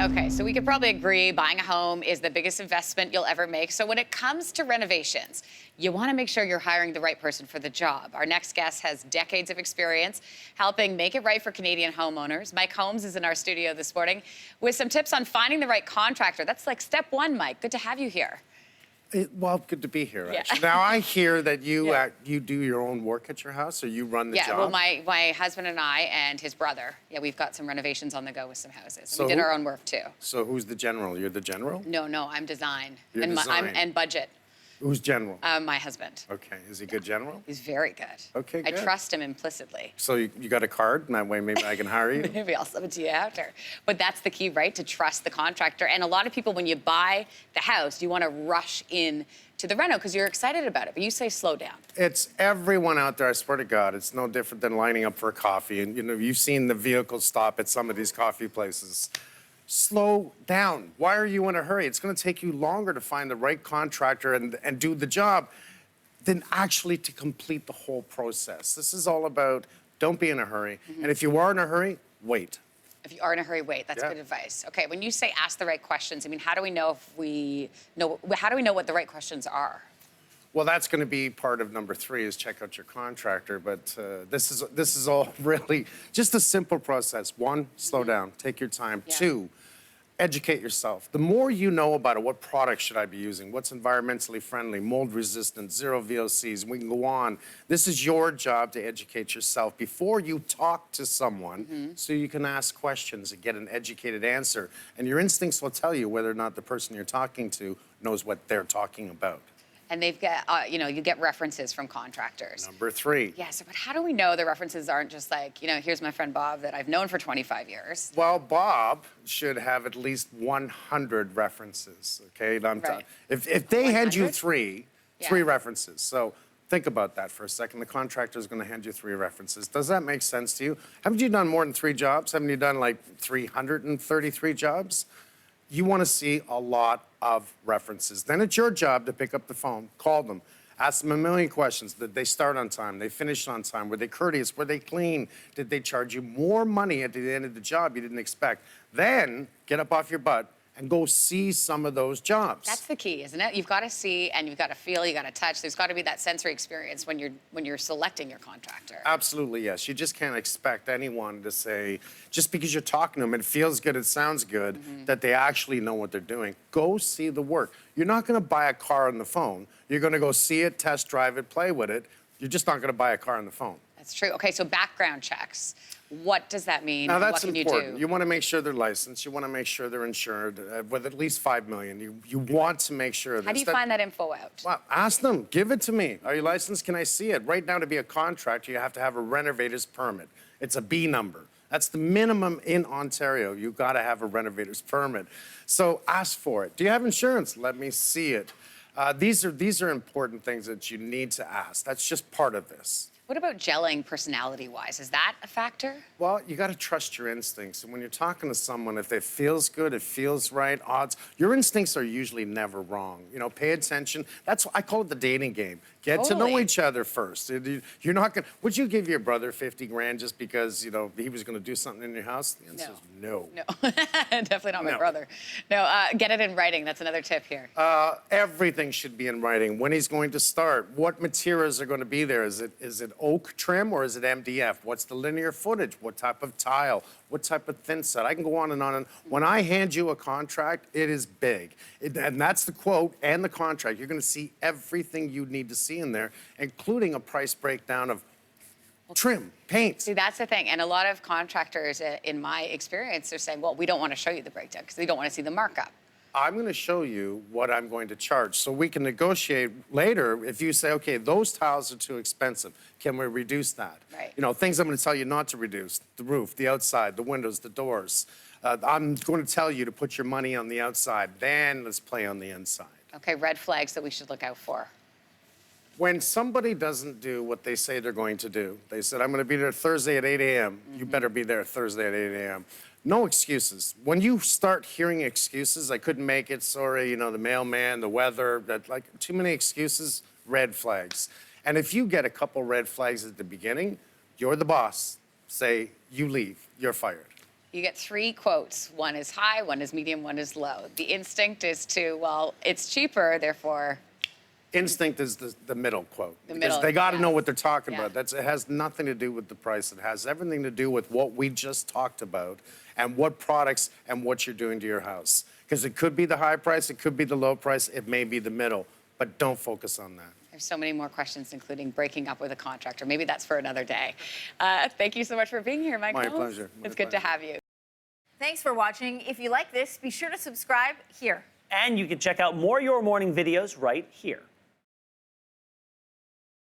Okay, so we could probably agree buying a home is the biggest investment you'll ever make. So when it comes to renovations, you want to make sure you're hiring the right person for the job. Our next guest has decades of experience helping make it right for Canadian homeowners. Mike Holmes is in our studio this morning with some tips on finding the right contractor. That's like step one, Mike. Good to have you here. Well, good to be here, Yeah. actually. Now, I hear that you Yeah. You do your own work at your house, or you run the job? Yeah, well, my husband and I and his brother, we've got some renovations on the go with some houses. So we did who- our own work, too. So who's the general? You're the general? No, I'm design. You're and design. and budget. Who's general? My husband. Okay, is he a good general? He's very good. Okay, I good. trust him implicitly. So you got a card, and that way maybe I can hire you? Maybe I'll send it to you after. But that's the key, right? To trust the contractor. And a lot of people, when you buy the house, you want to rush in to the reno because you're excited about it. But you say slow down. It's everyone out there, I swear to God, it's no different than lining up for a coffee. And, you've seen the vehicles stop at some of these coffee places. Slow down. Why are you in a hurry? It's going to take you longer to find the right contractor and do the job than actually to complete the whole process. This is all about don't be in a hurry. And if you are in a hurry, wait. If you are in a hurry, wait. That's good advice. Okay, when you say ask the right questions, I mean, how do we know how do we know what the right questions are? Well, that's going to be part of number 3 is check out your contractor. But this is all really just a simple process. 1, slow down, take your time. Yeah. 2, educate yourself. The more you know about it, what product should I be using? What's environmentally friendly, mold resistant, zero VOCs? We can go on. This is your job to educate yourself before you talk to someone so you can ask questions and get an educated answer. And your instincts will tell you whether or not the person you're talking to knows what they're talking about. And they've got, you get references from contractors. Number 3. Yes, but how do we know the references aren't just like, here's my friend Bob that I've known for 25 years? Well, Bob should have at least 100 references, okay? Right. If they hand you 100? three references, so think about that for a second. The contractor is going to hand you 3 references. Does that make sense to you? Haven't you done more than 3 jobs? Haven't you done like 333 jobs? You want to see a lot of references. Then it's your job to pick up the phone, call them, ask them a million questions. Did they start on time? They finished on time? Were they courteous? Were they clean? Did they charge you more money at the end of the job you didn't expect? Then get up off your butt and go see some of those jobs. That's the key, isn't it? You've got to see and you've got to feel, you got to touch. There's got to be that sensory experience when you're selecting your contractor. Absolutely, yes. You just can't expect anyone to say, just because you're talking to them, it feels good, it sounds good, that they actually know what they're doing. Go see the work. You're not going to buy a car on the phone. You're going to go see it, test drive it, play with it. You're just not going to buy a car on the phone. That's true. Okay, so background checks. What does that mean? Now, that's what can important. you do? You want to make sure they're licensed. You want to make sure they're insured with at least $5 million. You want to make sure of this. How do you find that info out? Well, ask them. Give it to me. Are you licensed? Can I see it? Right now, to be a contractor, you have to have a renovator's permit. It's a B number. That's the minimum in Ontario. You've got to have a renovator's permit. So ask for it. Do you have insurance? Let me see it. These are important things that you need to ask. That's just part of this. What about gelling personality-wise? Is that a factor? Well, you got to trust your instincts. And when you're talking to someone, if it feels good, it feels right, your instincts are usually never wrong. Pay attention. That's I call it the dating game. Get to know each other first. You're not going to... Would you give your brother 50 grand just because, he was going to do something in your house? The answer is no. No, definitely not my brother. No, get it in writing. That's another tip here. Everything should be in writing. When he's going to start, what materials are going to be there? Is it oak trim or is it MDF? What's the linear footage? What type of tile? What type of thin set? I can go on and on. And when I hand you a contract, it is big. And that's the quote and the contract. You're going to see everything you need to see in there, including a price breakdown of trim, paint. See, that's the thing. And a lot of contractors, in my experience, are saying, well, we don't want to show you the breakdown because they don't want to see the markup. I'm going to show you what I'm going to charge so we can negotiate later. If you say, okay, those tiles are too expensive, can we reduce that? Right. Things I'm going to tell you not to reduce: the roof, the outside, the windows, the doors. I'm going to tell you to put your money on the outside. Then let's play on the inside. Okay, red flags that we should look out for. When somebody doesn't do what they say they're going to do, they said, I'm going to be there Thursday at 8 a.m. You better be there Thursday at 8 a.m. No excuses. When you start hearing excuses, I couldn't make it, sorry, the mailman, the weather, too many excuses, red flags. And if you get a couple red flags at the beginning, you're the boss. Say, you leave, you're fired. You get 3 quotes. One is high, one is medium, one is low. The instinct is to, well, it's cheaper, therefore. Instinct is the middle quote. The Because middle, they got to know yes. what they're talking Yeah. about. It has nothing to do with the price. It has everything to do with what we just talked about and what products and what you're doing to your house. Because it could be the high price, it could be the low price, it may be the middle, but don't focus on that. There's so many more questions, including breaking up with a contractor. Maybe that's for another day. Thank you so much for being here, Mike My Holmes. pleasure. My It's good to pleasure. have you. Thanks for watching. If you like this, be sure to subscribe here. And you can check out more Your Morning videos right here.